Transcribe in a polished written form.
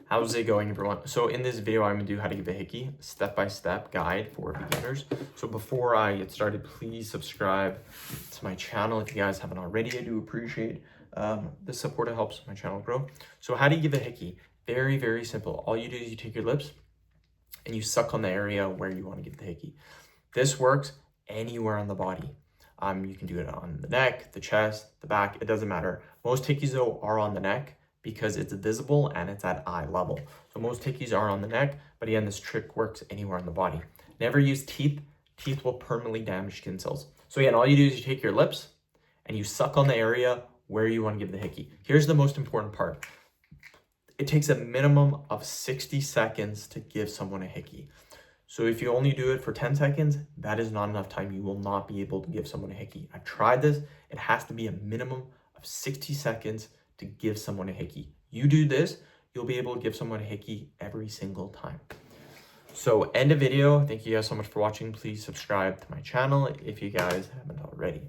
How's it going, everyone? So in this video, I'm gonna do how to give a Hickey step-by-step guide for beginners. So before I get started, please subscribe to my channel if you guys haven't already. I do appreciate the support. It helps my channel grow. So how do you give a Hickey? Very, very simple. All you do is you take your lips and you suck on the area where you want to give the Hickey. This works anywhere on the body. You can do it on the neck, the chest, the back, it doesn't matter. Most Hickeys though are on the neck because it's visible and it's at eye level. So most Hickeys are on the neck, but again, this trick works anywhere on the body. Never use teeth. Teeth will permanently damage skin cells. So again, all you do is you take your lips and you suck on the area where you want to give the Hickey. Here's the most important part. It takes a minimum of 60 seconds to give someone a Hickey. So if you only do it for 10 seconds, that is not enough time. You will not be able to give someone a Hickey. I've tried this. It has to be a minimum of 60 seconds to give someone a Hickey. You do this, you'll be able to give someone a Hickey every single time. So end of video. Thank you guys so much for watching. Please subscribe to my channel if you guys haven't already.